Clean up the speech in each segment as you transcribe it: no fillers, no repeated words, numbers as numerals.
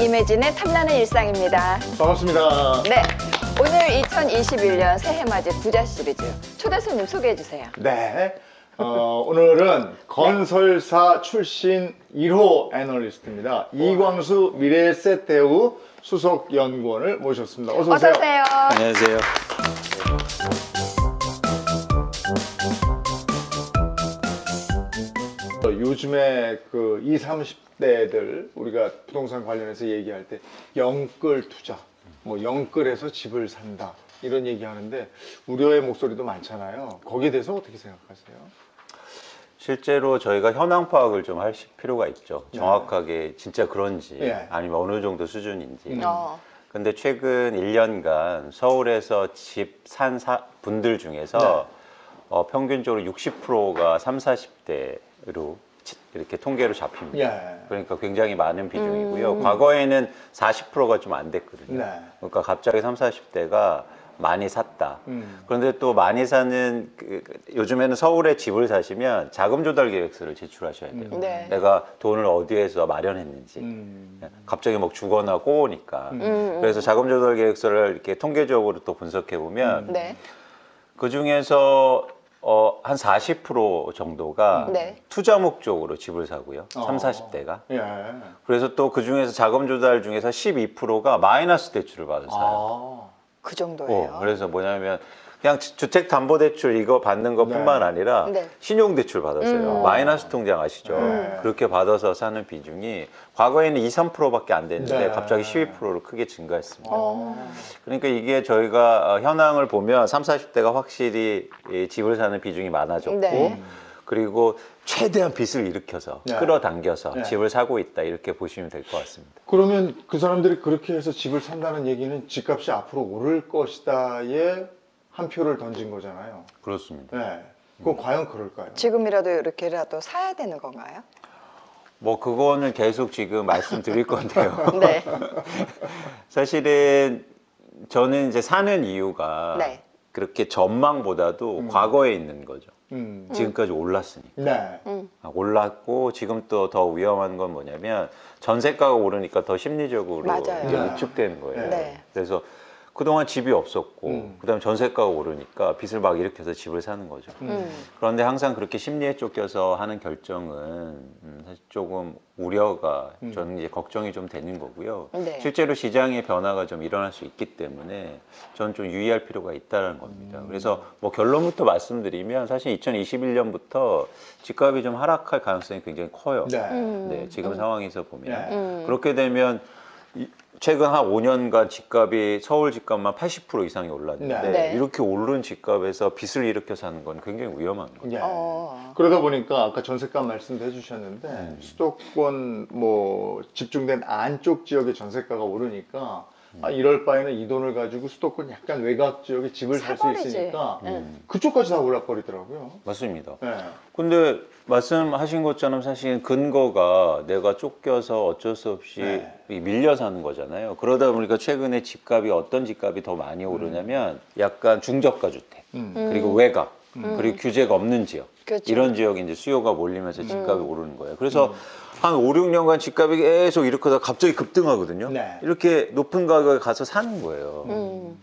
임혜진의 탐나는 일상입니다. 반갑습니다. 네, 오늘 2021년 새해맞이 부자 시리즈 초대 손님 소개해 주세요. 네. 오늘은 건설사 출신 1호 애널리스트입니다. 이광수 미래에셋대우 수석연구원을 모셨습니다. 어서 오세요. 어서 오세요. 안녕하세요. 요즘에 그 20, 30대들 우리가 부동산 관련해서 얘기할 때 영끌 투자, 뭐 영끌해서 집을 산다 이런 얘기하는데 우려의 목소리도 많잖아요. 거기에 대해서 어떻게 생각하세요? 실제로 저희가 현황 파악을 좀 할 필요가 있죠. 정확하게 진짜 그런지 예. 아니면 어느 정도 수준인지. 어, 근데 최근 1년간 서울에서 집 산 분들 중에서 평균적으로 60%가 30, 40대로 이렇게 통계로 잡힙니다. 예. 그러니까 굉장히 많은 비중이고요. 과거에는 40%가 좀 안 됐거든요. 네. 그러니까 갑자기 30, 40대가 많이 샀다. 그런데 또 많이 사는 요즘에는 서울에 집을 사시면 자금 조달 계획서를 제출하셔야 돼요. 네. 내가 돈을 어디에서 마련했는지. 갑자기 막 주거나 꼬우니까. 그래서 자금 조달 계획서를 이렇게 통계적으로 또 분석해 보면 네. 그 중에서 한 40% 정도가 네. 투자 목적으로 집을 사고요. 30, 40대가. 예. 그래서 또 그 중에서 자금 조달 중에서 12%가 마이너스 대출을 받아서 사요. 그 정도예요. 그래서 뭐냐면 그냥 주택담보대출 이거 받는 것뿐만 네. 아니라 네. 신용대출 받았어요. 마이너스 통장 아시죠? 그렇게 받아서 사는 비중이 과거에는 2, 3%밖에 안 됐는데 네. 갑자기 12%로 크게 증가했습니다. 어, 그러니까 이게 저희가 현황을 보면 30, 40대가 확실히 이 집을 사는 비중이 많아졌고 네. 그리고 최대한 빚을 일으켜서 네. 끌어당겨서 네. 집을 사고 있다 이렇게 보시면 될 것 같습니다. 그러면 그 사람들이 그렇게 해서 집을 산다는 얘기는 집값이 앞으로 오를 것이다에 한 표를 던진 거잖아요. 그렇습니다. 네. 그거 과연 그럴까요? 지금이라도 이렇게라도 사야 되는 건가요? 뭐 그거는 계속 지금 말씀드릴 건데요. 네. 사실은 저는 이제 사는 이유가 네. 그렇게 전망보다도 과거에 있는 거죠. 지금까지 올랐으니까. 네. 올랐고 지금 또 더 위험한 건 뭐냐면 전세가가 오르니까 더 심리적으로 맞아요. 이제 네. 위축되는 거예요. 네. 그래서 그동안 집이 없었고 그다음에 전세가가 오르니까 빚을 막 일으켜서 집을 사는 거죠. 그런데 항상 그렇게 심리에 쫓겨서 하는 결정은 사실 조금 우려가 저는 이제 걱정이 좀 되는 거고요. 네. 실제로 시장의 변화가 좀 일어날 수 있기 때문에 저는 좀 유의할 필요가 있다는 겁니다. 그래서 뭐 결론부터 말씀드리면 사실 2021년부터 집값이 좀 하락할 가능성이 굉장히 커요. 네. 네, 지금 상황에서 보면 네. 그렇게 되면 최근 한 5년간 집값이 서울 집값만 80% 이상이 올랐는데 네. 이렇게 오른 집값에서 빚을 일으켜 사는 건 굉장히 위험한 거예요. 예. 어. 그러다 보니까 아까 전세값 말씀도 해주셨는데 수도권 뭐 집중된 안쪽 지역의 전세가가 오르니까 이럴 바에는 이 돈을 가지고 수도권 약간 외곽 지역에 집을 살 수 사버리지. 있으니까 그쪽까지 다 올라버리더라고요. 맞습니다. 네. 근데 말씀하신 것처럼 사실 근거가 내가 쫓겨서 어쩔 수 없이 밀려 사는 거잖아요. 그러다 보니까 최근에 집값이 어떤 집값이 더 많이 오르냐면 약간 중저가 주택 그리고 외곽 그리고 규제가 없는 지역 그렇죠. 이런 지역에 이제 수요가 몰리면서 집값이 오르는 거예요. 그래서 한 5, 6년간 집값이 계속 이렇게 하다 갑자기 급등하거든요. 네. 이렇게 높은 가격에 가서 사는 거예요.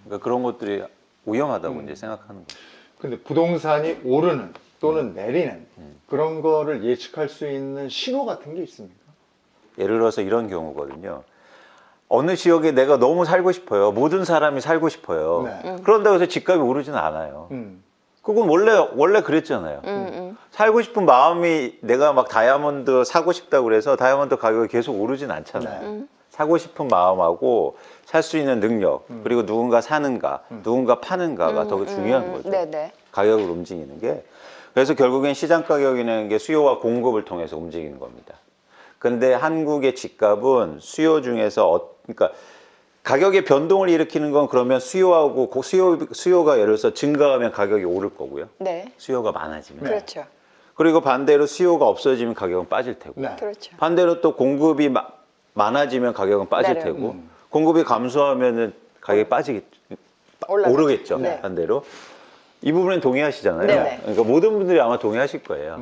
그러니까 그런 것들이 위험하다고 이제 생각하는 거죠. 근데 부동산이 오르는 또는 내리는 그런 거를 예측할 수 있는 신호 같은 게 있습니까? 예를 들어서 이런 경우거든요. 어느 지역에 내가 너무 살고 싶어요. 모든 사람이 살고 싶어요. 네. 그런다고 해서 집값이 오르지는 않아요. 그건 원래 그랬잖아요. 살고 싶은 마음이 내가 막 다이아몬드 사고 싶다고 그래서 다이아몬드 가격이 계속 오르진 않잖아요. 사고 싶은 마음하고 살 수 있는 능력 그리고 누군가 사는가 누군가 파는가가 더 중요한 거죠. 네네. 가격을 움직이는 게. 그래서 결국엔 시장 가격이라는 게 수요와 공급을 통해서 움직이는 겁니다. 근데 한국의 집값은 수요 중에서 그러니까 가격의 변동을 일으키는 건 그러면 수요하고 수요가 예를 들어서 증가하면 가격이 오를 거고요. 네. 수요가 많아지면. 그렇죠. 그리고 반대로 수요가 없어지면 가격은 빠질 테고. 네. 그렇죠. 반대로 또 공급이 많아지면 가격은 빠질 내려요. 테고. 공급이 감소하면은 가격이 올라가죠. 오르겠죠. 네. 반대로. 이 부분은 동의하시잖아요. 네네. 그러니까 모든 분들이 아마 동의하실 거예요.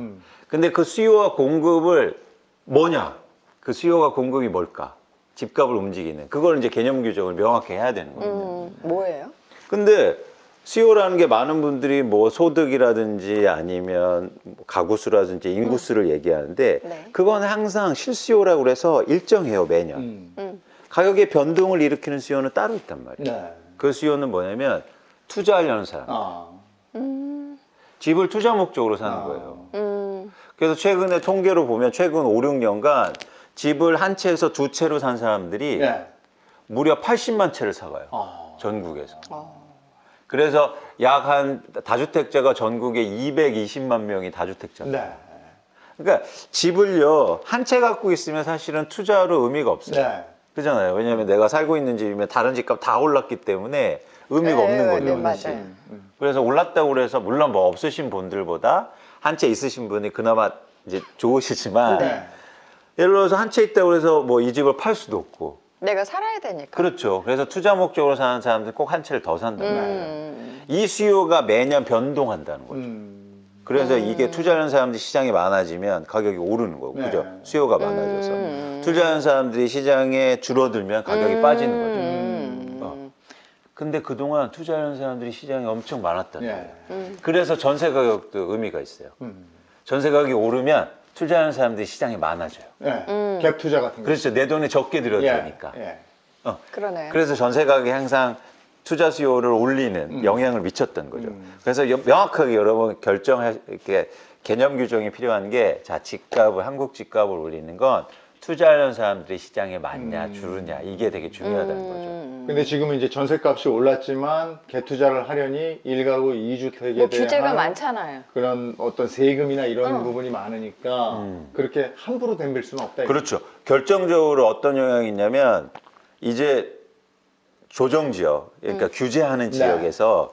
근데 그 수요와 공급을 뭐냐? 그 수요와 공급이 뭘까? 집값을 움직이는 그걸 이제 개념 규정을 명확히 해야 되는 거예요. 뭐예요? 근데 수요라는 게 많은 분들이 뭐 소득이라든지 아니면 뭐 가구수라든지 인구수를 얘기하는데 네. 그건 항상 실수요라고 그래서 일정해요 매년. 가격의 변동을 일으키는 수요는 따로 있단 말이에요. 네. 그 수요는 뭐냐면 투자하려는 사람. 아. 집을 투자 목적으로 사는 아. 거예요. 그래서 최근에 통계로 보면 최근 5, 6년간 집을 한 채에서 두 채로 산 사람들이 네. 무려 80만 채를 사가요. 아. 전국에서. 그래서 약 한 다주택자가 전국에 220만 명이 다주택자입니다. 네. 그러니까 집을요 한 채 갖고 있으면 사실은 투자로 의미가 없어요. 네. 그잖아요. 왜냐하면 내가 살고 있는 집이면 다른 집값 다 올랐기 때문에 의미가 없는 거죠. 네, 사실. 맞아요. 그래서 올랐다고 그래서 물론 뭐 없으신 분들보다 한 채 있으신 분이 그나마 이제 좋으시지만 네. 예를 들어서 한 채 있다고 해서 뭐 이 집을 팔 수도 없고 내가 살아야 되니까. 그렇죠. 그래서 투자 목적으로 사는 사람들은 꼭 한 채를 더 산단 말이에요. 이 수요가 매년 변동한다는 거죠. 그래서 이게 투자하는 사람들이 시장에 많아지면 가격이 오르는 거고, 네. 그죠? 수요가 많아져서 투자하는 사람들이 시장에 줄어들면 가격이 빠지는 거죠. 근데 그동안 투자하는 사람들이 시장에 엄청 많았다는 네. 거예요. 그래서 전세 가격도 의미가 있어요. 전세 가격이 오르면 투자하는 사람들이 시장에 많아져요. 네. 갭 투자 같은 거. 그렇죠. 내 돈에 적게 들여도 예. 되니까. 예. 그러네. 그래서 전세 가격이 항상 투자 수요를 올리는 영향을 미쳤던 거죠. 그래서 명확하게 여러 번 이렇게 개념 규정이 필요한 게, 자, 집값을, 한국 집값을 올리는 건 투자하는 사람들이 시장에 많냐, 줄으냐, 이게 되게 중요하다는 거죠. 근데 지금은 이제 전세값이 올랐지만 갭투자를 하려니 1가구 2주택에 뭐 대한 규제가 많잖아요. 그런 어떤 세금이나 이런 부분이 많으니까 그렇게 함부로 덤빌 수는 없다. 그렇죠. 결정적으로 어떤 영향이 있냐면, 이제 조정지역, 그러니까 규제하는 지역에서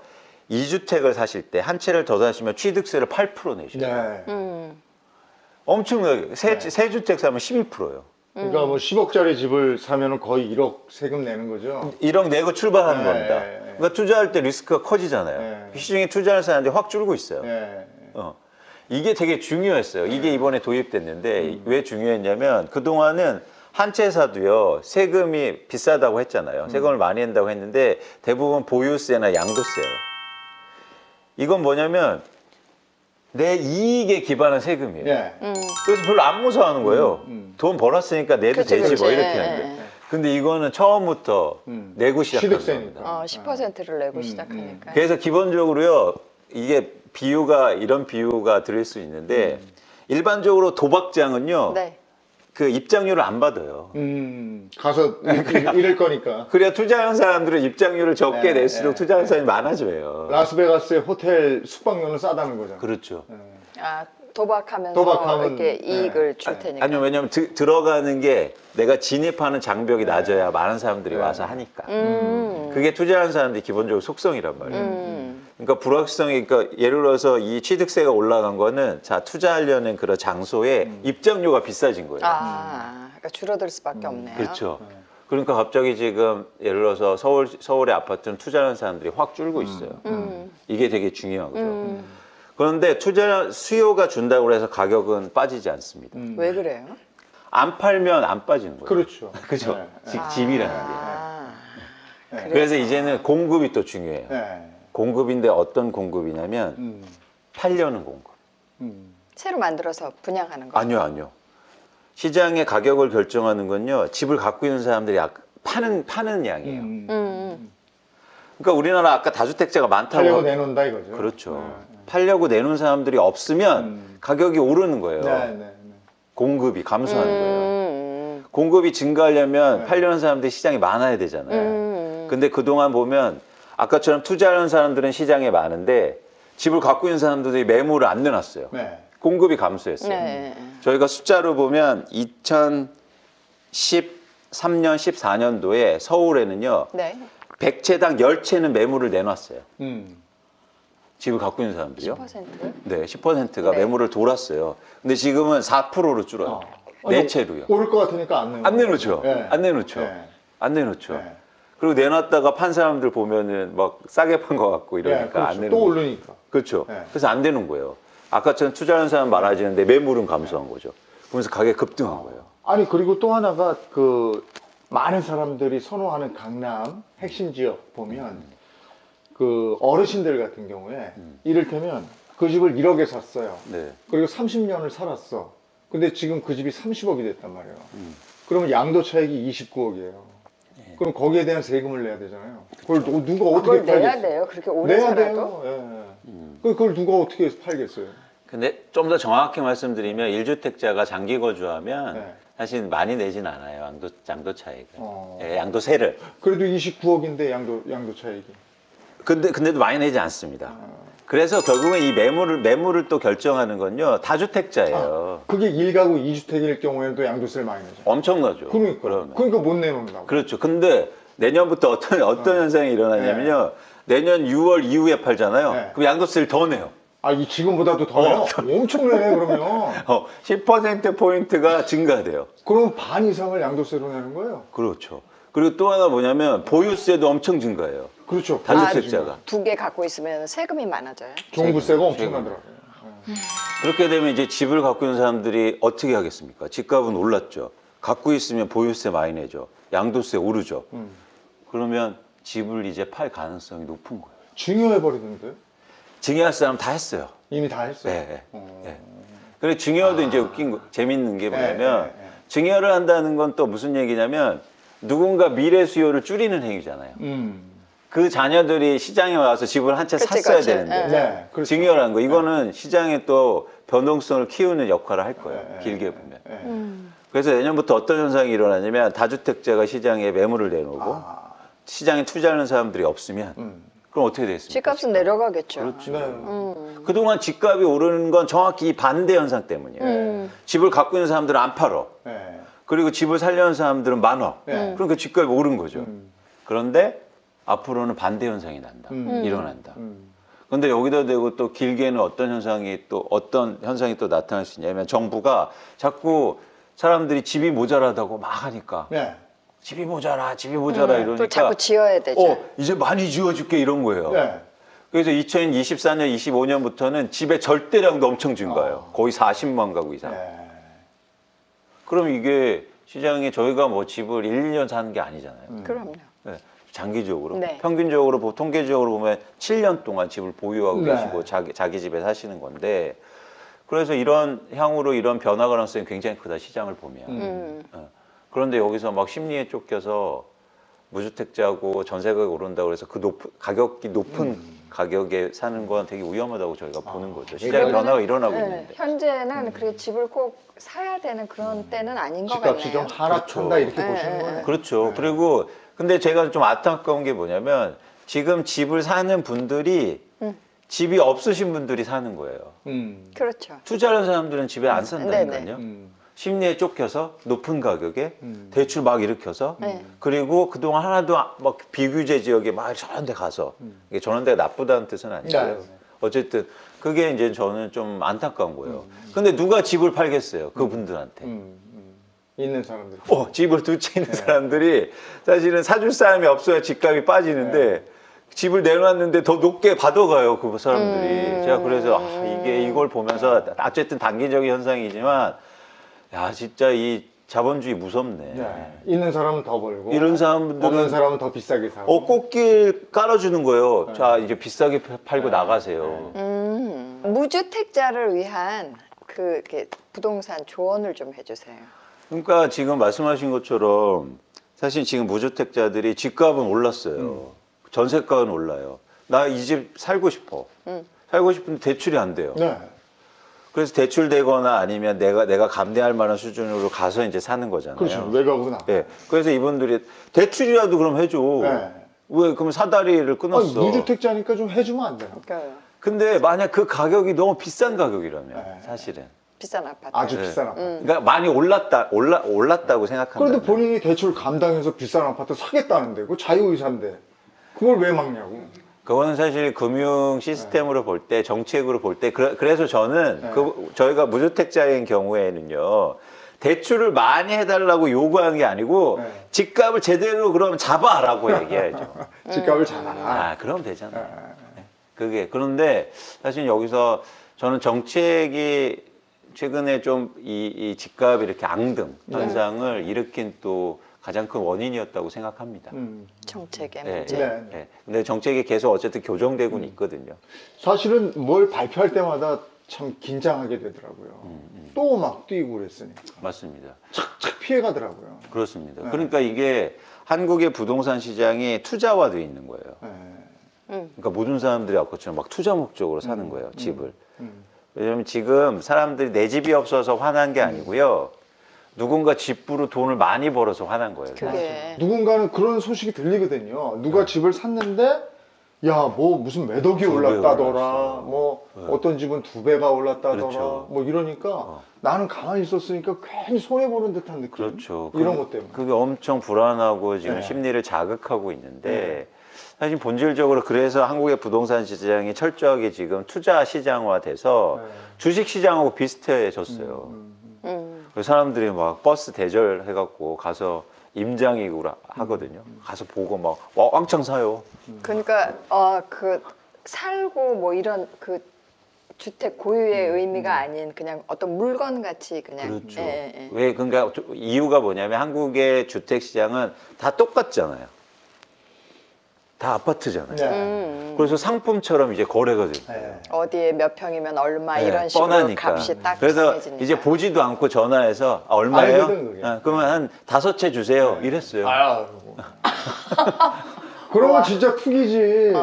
2주택을 사실 때 한 채를 더 사시면 취득세를 8% 내셔요. 네. 엄청나게. 세 주택 사면 12%예요. 그러니까 뭐 10억짜리 집을 사면은 거의 1억 세금 내는 거죠. 1억 내고 출발하는 네, 겁니다. 네. 그러니까 투자할 때 리스크가 커지잖아요. 네. 시중에 투자하는 사람들이 확 줄고 있어요. 네. 이게 되게 중요했어요. 이게 이번에 도입됐는데 왜 중요했냐면, 그동안은 한 채 사도요 세금이 비싸다고 했잖아요. 세금을 많이 낸다고 했는데 대부분 보유세나 양도세예요. 이건 뭐냐면 내 이익에 기반한 세금이에요. 예. 그래서 별로 안 무서워하는 거예요. 돈 벌었으니까 내도 그치, 되지 뭐 그치. 이렇게 하는데. 근데 이거는 처음부터 내고 시작하는 취득세니까. 겁니다. 10%를 내고 시작하니까. 그래서 기본적으로요, 이게 비유가, 이런 비유가 들을 수 있는데, 일반적으로 도박장은요, 네. 그 입장료를 안 받아요. 가서 잃을 거니까. 그래야 투자하는 사람들은 입장료를 적게 네, 낼수록 네, 투자하는 사람이 많아져요. 라스베가스의 호텔 숙박료는 싸다는 거잖아. 그렇죠. 도박하면서 도박하면, 이렇게 이익을 줄 테니까. 아니요, 왜냐면 들어가는 게 내가 진입하는 장벽이 낮아야 많은 사람들이 와서 하니까. 그게 투자하는 사람들이 기본적으로 속성이란 말이에요. 그러니까 불확실성이, 그러니까 예를 들어서 이 취득세가 올라간 거는, 자, 투자하려는 그런 장소에 입장료가 비싸진 거예요. 그러니까 줄어들 수밖에 없네요. 그렇죠. 그러니까 갑자기 지금 예를 들어서 서울의 아파트는 투자하는 사람들이 확 줄고 있어요. 이게 되게 중요한 거죠. 그런데 투자 수요가 준다고 해서 가격은 빠지지 않습니다. 왜 그래요? 안 팔면 안 빠지는 거예요. 그렇죠. 그죠? 네. 집이라는 게. 그래서. 그래서 이제는 공급이 또 중요해요. 네. 공급인데 어떤 공급이냐면 팔려는 공급. 새로 만들어서 분양하는 거. 아니요. 시장의 가격을 결정하는 건요, 집을 갖고 있는 사람들이 파는 양이에요. 그러니까 우리나라 아까 다주택자가 많다고. 팔려고 내놓는다 이거죠. 그렇죠. 팔려고 내놓은 사람들이 없으면 가격이 오르는 거예요. 네. 공급이 감소하는 거예요. 공급이 증가하려면 팔려는 사람들이 시장에 많아야 되잖아요. 근데 그동안 보면 아까처럼 투자하는 사람들은 시장에 많은데 집을 갖고 있는 사람들이 매물을 안 내놨어요. 네. 공급이 감소했어요. 네. 저희가 숫자로 보면 2013년, 14년도에 서울에는요, 네. 100채당 10채는 매물을 내놨어요. 집을 갖고 있는 사람들이요. 10%? 네, 10%가 네. 매물을 돌았어요. 근데 지금은 4%로 줄어요. 네 채로요. 오를 것 같으니까 안 내놓는 안 내놓죠. 네. 안 내놓죠. 네. 안 내놓죠. 네. 그리고 내놨다가 판 사람들 보면은 막 싸게 판 것 같고 이러니까 네, 그렇죠. 안 내놓는 또 거죠. 오르니까. 그렇죠. 네. 그래서 안 되는 거예요. 아까처럼 투자하는 사람 많아지는데 매물은 감소한 거죠. 그러면서 가격이 급등한 거예요. 아니 그리고 또 하나가 그 많은 사람들이 선호하는 강남 핵심 지역 보면 그 어르신들 같은 경우에 이를테면 그 집을 1억에 샀어요. 네. 그리고 30년을 살았어. 근데 지금 그 집이 30억이 됐단 말이에요. 그러면 양도 차익이 29억이에요. 그럼 거기에 대한 세금을 내야 되잖아요. 그걸 누가 어떻게 그걸 내야 팔겠어요? 돼요. 그렇게 오래 내야 살아도. 돼요. 예. 그걸 누가 어떻게 팔겠어요? 근데 좀 더 정확히 말씀드리면 1주택자가 장기 거주하면 네. 사실 많이 내진 않아요. 양도 차익을. 어. 예, 양도세를. 그래도 29억인데 양도 차익이. 근데도 많이 내지 않습니다. 그래서 결국은 이 매물을 또 결정하는 건요. 다주택자예요. 그게 1가구 2주택일 경우에는 또 양도세를 많이 내죠. 엄청나죠. 그러니까 못 내놓는다고. 그렇죠. 근데 내년부터 어떤 현상이 일어나냐면요. 내년 6월 이후에 팔잖아요. 네. 그럼 양도세를 더 내요. 아, 이 지금보다도 더요? 엄청 내네 그러면. 10%포인트가 증가돼요. 그럼 반 이상을 양도세로 내는 거예요? 그렇죠. 그리고 또 하나 뭐냐면 보유세도 엄청 증가해요. 그렇죠. 다주택자가. 두 개 갖고 있으면 세금이 많아져요. 종부세가 엄청나더라고요. 그렇게 되면 이제 집을 갖고 있는 사람들이 어떻게 하겠습니까? 집값은 올랐죠. 갖고 있으면 보유세 많이 내죠. 양도세 오르죠. 그러면 집을 이제 팔 가능성이 높은 거예요. 증여해버리던데요? 증여할 사람 다 했어요. 이미 다 했어요? 네. 네. 그리고 증여도 이제 재밌는 게 뭐냐면 네. 증여를 한다는 건 또 무슨 얘기냐면 누군가 미래 수요를 줄이는 행위잖아요. 그 자녀들이 시장에 와서 집을 한 채 그치, 샀어야 그치. 되는데 네, 그렇죠. 증여라는 거 이거는 시장에 또 변동성을 키우는 역할을 할 거예요. 길게 보면. 그래서 내년부터 어떤 현상이 일어나냐면 다주택자가 시장에 매물을 내놓고 시장에 투자하는 사람들이 없으면 그럼 어떻게 되겠습니까? 집값은 내려가겠죠. 그렇죠. 네. 그동안 집값이 오르는 건 정확히 이 반대 현상 때문이에요. 집을 갖고 있는 사람들은 안 팔어. 네. 그리고 집을 살려는 사람들은 많아. 네. 그러니까 집값이 오른 거죠. 그런데 앞으로는 반대 현상이 난다. 일어난다. 그런데 여기다 대고 또 길게는 어떤 현상이 또 나타날 수 있냐면 정부가 자꾸 사람들이 집이 모자라다고 막 하니까 네. 집이 모자라 이러니까 또 자꾸 지어야 되죠. 이제 많이 지어줄게 이런 거예요. 네. 그래서 2024년, 25년부터는 집의 절대량도 엄청 증가해요. 거의 40만 가구 이상. 네. 그럼 이게 시장에 저희가 뭐 집을 1, 2년 사는 게 아니잖아요. 그럼요. 네, 장기적으로. 네. 평균적으로, 통계적으로 보면 7년 동안 집을 보유하고 네. 계시고 자기 집에 사시는 건데 그래서 이런 향후로 이런 변화 가능성이 굉장히 크다, 시장을 보면. 그런데 여기서 막 심리에 쫓겨서 무주택자고 전세가가 오른다고 해서 그 가격이 높은 가격에 사는 건 되게 위험하다고 저희가 보는 거죠. 시장의 변화가 일어나고 네, 있는데. 현재는 그렇게 집을 꼭 사야 되는 그런 때는 아닌 것 집값이 좀 같네요. 하락한다 이렇게 네, 보시는 네, 거예요? 그렇죠. 그리고 근데 제가 좀 안타까운 게 뭐냐면 지금 집을 사는 분들이 집이 없으신 분들이 사는 거예요. 그렇죠. 투자하는 사람들은 집에 안 산다니까요. 심리에 쫓겨서 높은 가격에 대출 막 일으켜서 네. 그리고 그동안 하나도 막 비규제 지역에 막 저런 데 가서 이게 저런 데가 나쁘다는 뜻은 아니고요. 네. 어쨌든 그게 이제 저는 좀 안타까운 거예요. 근데 누가 집을 팔겠어요? 그분들한테. 있는 사람들. 집을 두 채 있는 사람들이 사실은 사줄 사람이 없어야 집값이 빠지는데 집을 내놨는데 더 높게 받아가요, 그 사람들이. 제가 그래서 이걸 보면서 어쨌든 단기적인 현상이지만 야, 진짜 이 자본주의 무섭네. 네. 있는 사람은 더 벌고 이런 사람들은 없는 사람은 더 비싸게 사고. 꽃길 깔아주는 거예요. 자, 이제 비싸게 팔고 나가세요. 무주택자를 위한 이렇게 부동산 조언을 좀 해주세요. 그러니까 지금 말씀하신 것처럼 사실 지금 무주택자들이 집값은 올랐어요. 전세가는 올라요. 나 이 집 살고 싶어. 살고 싶은데 대출이 안 돼요. 네. 그래서 대출되거나 아니면 내가 감내할 만한 수준으로 가서 이제 사는 거잖아요. 그렇죠. 외곽으로 나. 네. 그래서 이분들이 대출이라도 그럼 해줘. 네. 왜 그럼 사다리를 끊었어? 아니, 무주택자니까 좀 해주면 안 되나? 그러니까 근데 만약 그 가격이 너무 비싼 가격이라면 네. 사실은 비싼 아파트. 아주 네. 비싼 아파트. 그러니까 많이 올랐다고 생각한다면 그래도 본인이 대출 감당해서 비싼 아파트 사겠다는데 그 자유의사인데 그걸 왜 막냐고. 그거는 사실 금융 시스템으로 볼 때 정책으로 볼 때 그래서 저는 네. 저희가 무주택자인 경우에는요 대출을 많이 해달라고 요구하는 게 아니고 네. 집값을 제대로 그럼 잡아라고 얘기해야죠. 집값을 잡아라. 그럼 되잖아요. 그게 그런데 사실 여기서 저는 정책이 최근에 좀 이 집값이 이렇게 앙등 현상을 일으킨 또 가장 큰 원인이었다고 생각합니다. 정책의 예, 문제. 네. 예. 근데 정책이 계속 어쨌든 교정되고는 있거든요. 사실은 뭘 발표할 때마다 참 긴장하게 되더라고요. 또 막 뛰고 그랬으니까. 맞습니다. 착착 피해가더라고요. 그렇습니다. 네. 그러니까 이게 한국의 부동산 시장이 투자화되어 있는 거예요. 네. 그러니까 모든 사람들이 아까처럼 막 투자 목적으로 사는 거예요, 집을. 음. 왜냐면 지금 사람들이 내 집이 없어서 화난 게 아니고요. 누군가 집으로 돈을 많이 벌어서 화난 거예요. 그게 누군가는 그런 소식이 들리거든요. 누가 집을 샀는데 야, 뭐 무슨 매덕이 두 배 올랐다더라. 올랐어. 뭐 네. 어떤 집은 2배가 올랐다더라. 그렇죠. 뭐 이러니까 나는 가만히 있었으니까 괜히 손해 보는 듯한 느낌. 그렇죠. 이런 것 때문에. 그게 엄청 불안하고 지금 네. 심리를 자극하고 있는데 네. 사실 본질적으로 그래서 한국의 부동산 시장이 철저하게 지금 투자 시장화돼서 네. 주식 시장하고 비슷해졌어요. 그래서 사람들이 막 버스 대절해갖고 가서 임장이고 하거든요. 가서 보고 막 왕창 사요. 그러니까 그 살고 뭐 이런 그 주택 고유의 의미가 아닌 그냥 어떤 물건 같이 그냥 그렇죠. 예. 왜 그러니까 이유가 뭐냐면 한국의 주택 시장은 다 똑같잖아요. 다 아파트잖아요. 네. 그래서 상품처럼 이제 거래가 돼요. 네. 어디에 몇 평이면 얼마 네, 이런 식으로 뻔하니까. 값이 딱 그래서 정해지니까. 이제 보지도 않고 전화해서 얼마예요? 알거든, 그게. 그러면 한 5채 주세요. 이랬어요. 아유. 그러면 진짜 투기지.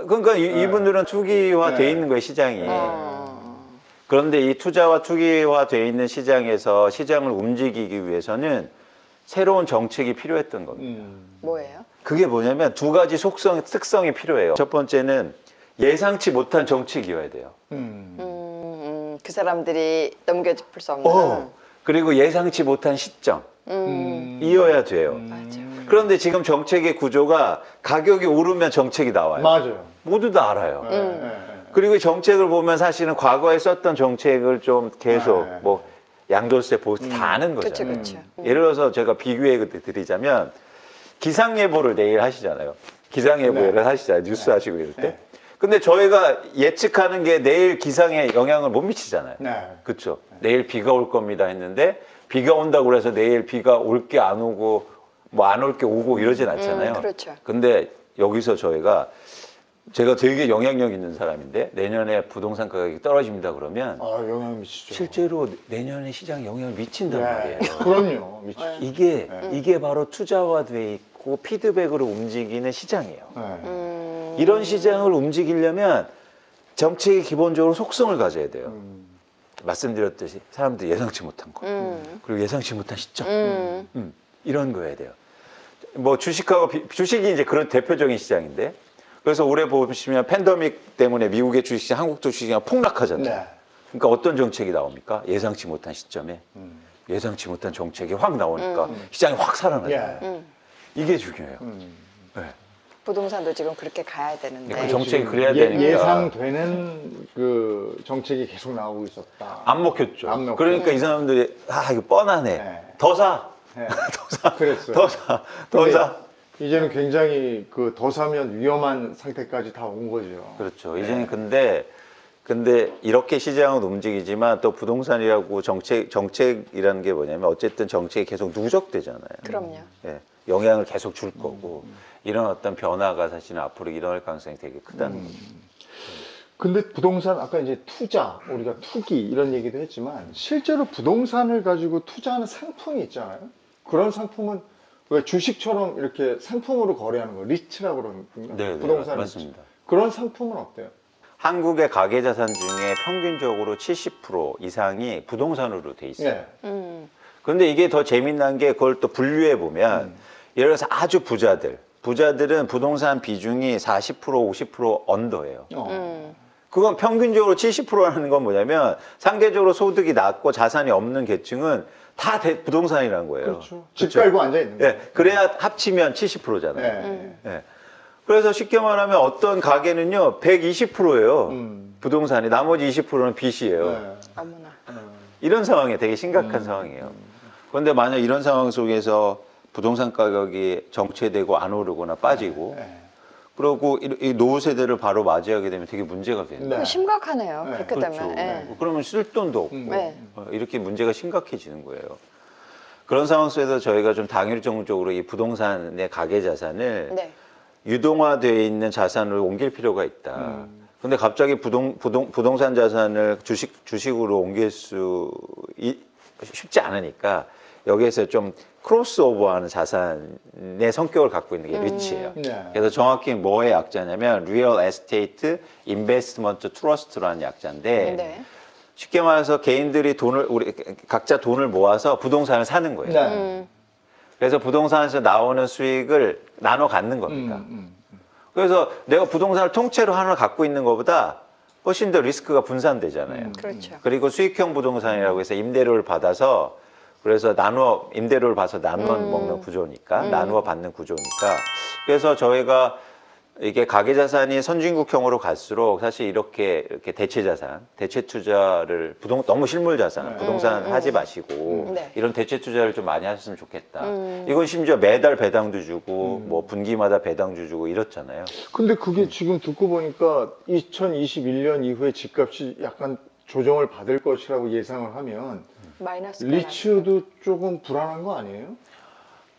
그러니까 이분들은 투기화 돼 네. 있는 거예요, 시장이. 그런데 이 투자와 투기화 돼 있는 시장에서 시장을 움직이기 위해서는 새로운 정책이 필요했던 겁니다. 뭐예요? 그게 뭐냐면 두 가지 특성이 필요해요. 첫 번째는 예상치 못한 정책이어야 돼요. 그 사람들이 넘겨짚을 수 없는. 그리고 예상치 못한 시점. 이어야 돼요. 맞아. 그런데 지금 정책의 구조가 가격이 오르면 정책이 나와요. 맞아요. 모두 다 알아요. 네, 네, 네. 그리고 정책을 보면 사실은 과거에 썼던 정책을 좀 계속 네. 뭐 양도세 보수 다 아는 거죠. 그렇죠, 그렇죠. 예를 들어서 제가 비교해 드리자면 기상예보를 내일 하시잖아요. 기상예보를 네. 하시잖아요. 뉴스 하시고 이럴 때. 네. 근데 저희가 예측하는 게 내일 기상에 영향을 못 미치잖아요. 네. 그렇죠. 내일 비가 올 겁니다 했는데 비가 온다고 해서 내일 비가 올 게 안 오고 뭐 안 올 게 오고 이러진 않잖아요. 그렇죠. 근데 여기서 제가 되게 영향력 있는 사람인데 내년에 부동산 가격이 떨어집니다 그러면 아, 영향 미치죠. 실제로 내년에 시장 영향을 미친단 말이에요. 그럼요. 미치죠. 이게 바로 투자화돼 있고 피드백으로 움직이는 시장이에요. 네. 이런 시장을 움직이려면 정책이 기본적으로 속성을 가져야 돼요. 말씀드렸듯이 사람들이 예상치 못한 거 그리고 예상치 못한 시점 이런 거여야 돼요. 뭐 주식이 이제 그런 대표적인 시장인데 그래서 올해 보시면 팬데믹 때문에 미국의 주식시장, 한국 주식시장 폭락하잖아요. 네. 그러니까 어떤 정책이 나옵니까? 예상치 못한 시점에 예상치 못한 정책이 확 나오니까 시장이 확 살아나요. 예. 이게 중요해요. 네. 부동산도 지금 그렇게 가야 되는데. 그 정책이 그래야 되니까 예상되는 그 정책이 계속 나오고 있었다. 안 먹혔죠. 안 먹혔죠. 그러니까 이 사람들이 이거 뻔하네. 네. 더 사. 네. 더 사. 그랬어요. 더 사. 더 근데 사. 이제는 굉장히 그 더 사면 위험한 상태까지 다 온 거죠. 그렇죠. 이제는 근데 이렇게 시장은 움직이지만 또 부동산이라고 정책이라는 게 뭐냐면 어쨌든 정책이 계속 누적되잖아요. 그럼요. 예, 영향을 계속 줄 거고 이런 어떤 변화가 사실은 앞으로 일어날 가능성이 되게 크다는 거죠. 근데 부동산 아까 이제 투자 우리가 투기 이런 얘기도 했지만 실제로 부동산을 가지고 투자하는 상품이 있잖아요. 그런 상품은 왜 주식처럼 이렇게 상품으로 거래하는 거 리츠라고 그러는군요. 네, 부동산 맞습니다. 리츠. 그런 상품은 어때요? 한국의 가계자산 중에 평균적으로 70% 이상이 부동산으로 돼 있어요. 네. 그런데 이게 더 재미난 게 그걸 또 분류해 보면 예를 들어서 아주 부자들은 부동산 비중이 40% 50% 언더예요. 그건 평균적으로 70%라는 건 뭐냐면 상대적으로 소득이 낮고 자산이 없는 계층은 다 부동산이라는 거예요. 그렇죠. 집 깔고 앉아 있는 거예요. 예, 그래야 합치면 70%잖아요. 네. 예. 그래서 쉽게 말하면 어떤 가게는요 120%예요. 부동산이 나머지 20%는 빚이에요. 네. 어머나. 이런 상황이 되게 심각한 상황이에요. 그런데 만약 이런 상황 속에서 부동산 가격이 정체되고 안 오르거나 빠지고 네. 그리고 이 노후 세대를 바로 맞이하게 되면 되게 문제가 돼요. 네. 심각하네요. 네, 그렇게 그렇죠. 되면. 예. 그러면 쓸 돈도 없고 네. 이렇게 문제가 심각해지는 거예요. 그런 상황 속에서 저희가 좀 당일정적으로 이 부동산의 가계 자산을 네. 유동화되어 있는 자산으로 옮길 필요가 있다. 근데 갑자기 부동산 자산을 주식으로 옮길 쉽지 않으니까 여기에서 좀 크로스오버하는 자산의 성격을 갖고 있는 게 리츠예요. 네. 그래서 정확히 뭐의 약자냐면 Real Estate Investment Trust라는 약자인데 네. 쉽게 말해서 개인들이 우리 각자 돈을 모아서 부동산을 사는 거예요. 네. 그래서 부동산에서 나오는 수익을 나눠 갖는 겁니다. 그래서 내가 부동산을 통째로 하나 갖고 있는 것보다 훨씬 더 리스크가 분산되잖아요. 그렇죠. 그리고 수익형 부동산이라고 해서 임대료를 받아서 그래서 임대료를 받아서 나누어 먹는 구조니까, 나누어 받는 구조니까. 그래서 저희가 이게 가계자산이 선진국형으로 갈수록 사실 이렇게 대체 자산, 대체 투자를 너무 실물 자산, 부동산 하지 마시고 네. 이런 대체 투자를 좀 많이 하셨으면 좋겠다. 이건 심지어 매달 배당도 주고 뭐 분기마다 배당도 주고 이렇잖아요. 근데 그게 지금 듣고 보니까 2021년 이후에 집값이 약간 조정을 받을 것이라고 예상을 하면 마이너스 리츠도 조금 불안한 거 아니에요?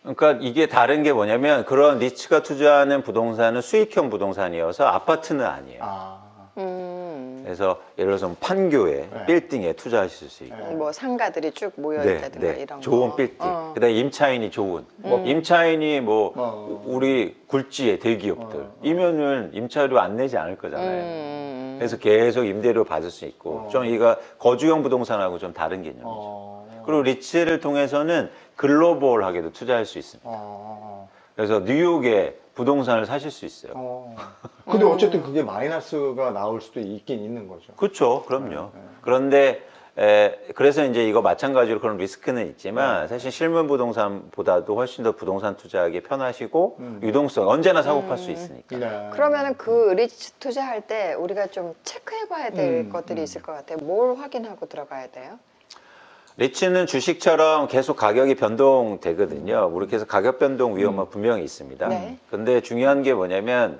그러니까 이게 다른 게 뭐냐면 그런 리츠가 투자하는 부동산은 수익형 부동산이어서 아파트는 아니에요. 아, 그래서 예를 들어서 판교에 네. 빌딩에 투자하실 수 있고 네. 뭐 상가들이 쭉 모여 네, 있다든가 네. 이런 좋은 거. 빌딩. 그다음에 임차인이 좋은. 임차인이 뭐 우리 굴지의 대기업들 이면은 임차료 안 내지 않을 거잖아요. 그래서 계속 임대료 받을 수 있고 좀 이거 거주형 부동산하고 좀 다른 개념이죠. 그리고 리츠를 통해서는 글로벌하게도 투자할 수 있습니다. 그래서 뉴욕에 부동산을 사실 수 있어요. 근데 어쨌든 그게 마이너스가 나올 수도 있긴 있는 거죠. 그렇죠. 그럼요. 그런데 그래서 이제 이거 마찬가지로 그런 리스크는 있지만 사실 실물 부동산보다도 훨씬 더 부동산 투자하기 편하시고 유동성 언제나 사고 팔 수 있으니까. 네. 그러면은 그 리츠 투자할 때 우리가 좀 체크해봐야 될 음, 것들이 있을 것 같아요. 뭘 확인하고 들어가야 돼요? 리츠는 주식처럼 계속 가격이 변동되거든요. 그렇게 해서 가격 변동 위험은 분명히 있습니다. 네. 근데 중요한 게 뭐냐면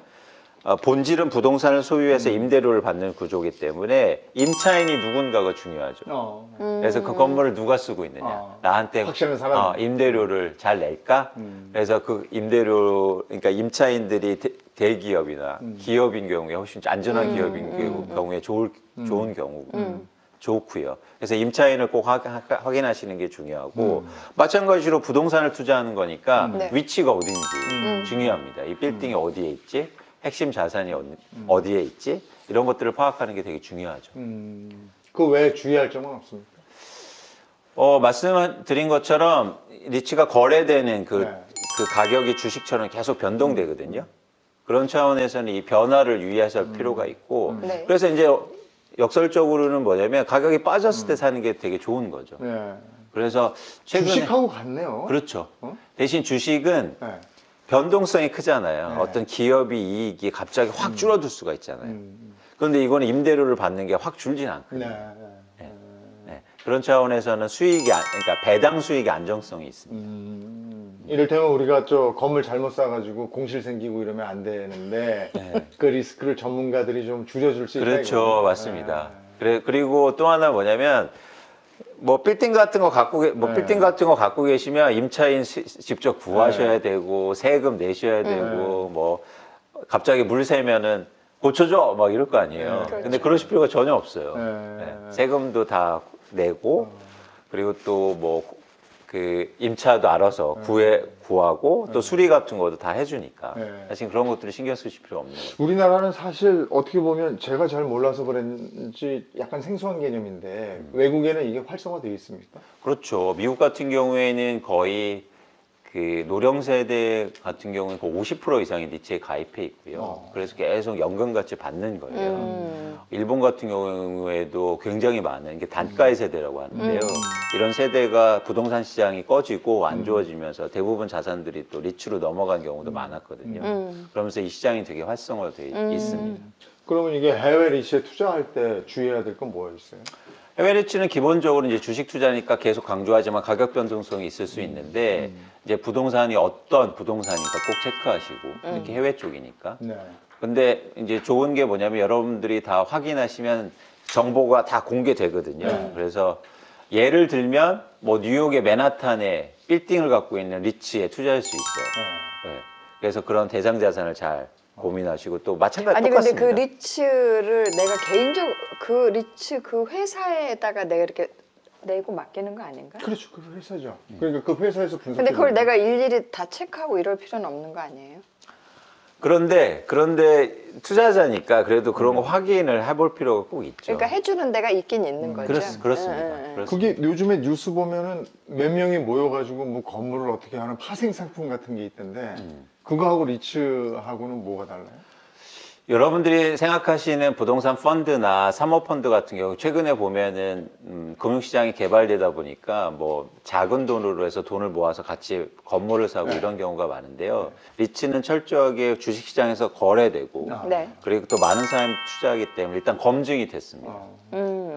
본질은 부동산을 소유해서 임대료를 받는 구조이기 때문에 임차인이 누군가가 중요하죠. 그래서 그 건물을 누가 쓰고 있느냐. 나한테 확실한 사람. 임대료를 잘 낼까? 그래서 그 임대료, 그러니까 임차인들이 대기업이나 기업인 경우에 훨씬 안전한 기업인 경우에 좋은 경우. 좋고요. 그래서 임차인을 꼭 확인하시는 게 중요하고 마찬가지로 부동산을 투자하는 거니까 네. 위치가 어딘지 중요합니다. 이 빌딩이 어디에 있지? 핵심 자산이 어디에 있지? 이런 것들을 파악하는 게 되게 중요하죠. 그 외에 주의할 점은 없습니까? 말씀드린 것처럼 리츠가 거래되는 그 네. 가격이 주식처럼 계속 변동되거든요. 그런 차원에서는 이 변화를 유의하실 필요가 있고 네. 그래서 이제 역설적으로는 뭐냐면 가격이 빠졌을 때 사는 게 되게 좋은 거죠. 네. 그래서 최근에 주식하고 같네요. 그렇죠. 어? 대신 주식은 네. 변동성이 크잖아요. 네. 어떤 기업이 이익이 갑자기 확 줄어들 수가 있잖아요. 그런데 이거는 임대료를 받는 게 확 줄진 않거든요. 네. 네. 그런 차원에서는 그러니까 배당 수익의 안정성이 있습니다. 이를테면 우리가 건물 잘못 사가지고 공실 생기고 이러면 안 되는데 네. 그 리스크를 전문가들이 좀 줄여줄 수 있다. 그렇죠. 이거죠. 맞습니다. 그리고 또 하나 뭐냐면 뭐 빌딩 같은 거 갖고 계시면 임차인 직접 구하셔야 되고 세금 내셔야 되고 뭐 갑자기 물 새면은 고쳐줘 막 이럴 거 아니에요. 그렇죠. 근데 그러실 필요가 전혀 없어요. 네. 네. 세금도 다 내고 그리고 또 뭐 그 임차도 알아서 구하고 또 수리 같은 것도 다 해주니까 네. 사실 그런 것들을 신경 쓰실 필요 없는 거죠. 우리나라는 사실 어떻게 보면 제가 잘 몰라서 그런지 약간 생소한 개념인데 외국에는 이게 활성화되어 있습니까? 그렇죠. 미국 같은 경우에는 거의 그 노령 세대 같은 경우는 그 50% 이상이 리츠에 가입해 있고요. 그래서 계속 연금같이 받는 거예요. 일본 같은 경우에도 굉장히 많은 게 단가의 세대라고 하는데요. 이런 세대가 부동산 시장이 꺼지고 안 좋아지면서 대부분 자산들이 또 리츠로 넘어간 경우도 많았거든요. 그러면서 이 시장이 되게 활성화되어 있습니다. 그러면 이게 해외 리츠에 투자할 때 주의해야 될 건 뭐가 있어요? 해외 리츠는 기본적으로 이제 주식 투자니까 계속 강조하지만 가격 변동성이 있을 수 있는데 이제 부동산이 어떤 부동산인가 꼭 체크하시고 특히 해외 쪽이니까. 네. 근데 이제 좋은 게 뭐냐면 여러분들이 다 확인하시면 정보가 다 공개되거든요. 그래서 예를 들면 뭐 뉴욕의 맨하탄에 빌딩을 갖고 있는 리츠에 투자할 수 있어요. 네. 그래서 그런 대상 자산을 잘 고민하시고 또 마찬가지 아니 똑같습니다. 근데 그 리츠를 내가 개인적 그 리츠 그 회사에다가 내가 이렇게 내고 맡기는 거 아닌가? 그렇죠. 그 회사죠. 그러니까 그 회사에서 분석해. 근데 그걸 내가 일일이 다 체크하고 이럴 필요는 없는 거 아니에요? 그런데 투자자니까 그래도 그런 거 확인을 해볼 필요가 꼭 있죠. 그러니까 해주는 데가 있긴 있는 거죠. 그렇습니다. 응, 응, 응. 그렇습니다. 그게 요즘에 뉴스 보면은 몇 명이 모여가지고 뭐 건물을 어떻게 하는 파생 상품 같은 게 있던데 그거하고 리츠하고는 뭐가 달라요? 여러분들이 생각하시는 부동산 펀드나 사모펀드 같은 경우 최근에 보면은 금융시장이 개발되다 보니까 뭐 작은 돈으로 해서 돈을 모아서 같이 건물을 사고 이런 경우가 많은데요. 리츠는 철저하게 주식시장에서 거래되고 네. 그리고 또 많은 사람이 투자하기 때문에 일단 검증이 됐습니다.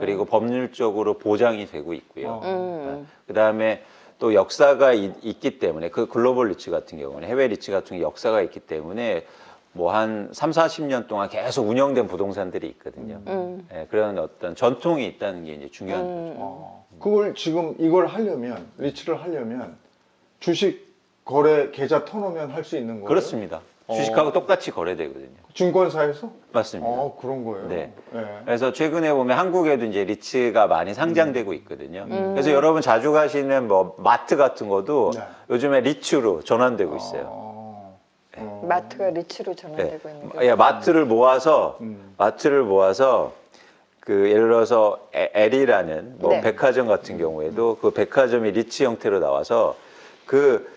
그리고 법률적으로 보장이 되고 있고요. 그다음에 또 역사가 있기 때문에 그 글로벌 리츠 같은 경우는 해외 리츠 같은 경우 역사가 있기 때문에 뭐 한 3, 40년 동안 계속 운영된 부동산들이 있거든요. 예, 그런 어떤 전통이 있다는 게 이제 중요한 거죠. 그걸 지금 이걸 하려면 리츠를 하려면 주식 거래 계좌 터놓으면 할 수 있는 거예요? 그렇습니다. 주식하고 똑같이 거래되거든요. 증권사에서? 맞습니다. 그런 거예요. 네. 네. 그래서 최근에 보면 한국에도 이제 리츠가 많이 상장되고 있거든요. 그래서 여러분 자주 가시는 뭐 마트 같은 것도 네. 요즘에 리츠로 전환되고 있어요. 마트가 리츠로 전환되고 있는 거. 예, 마트를 모아서 그 예를 들어서 L이라는 뭐 네. 백화점 같은 경우에도 그 백화점이 리츠 형태로 나와서 그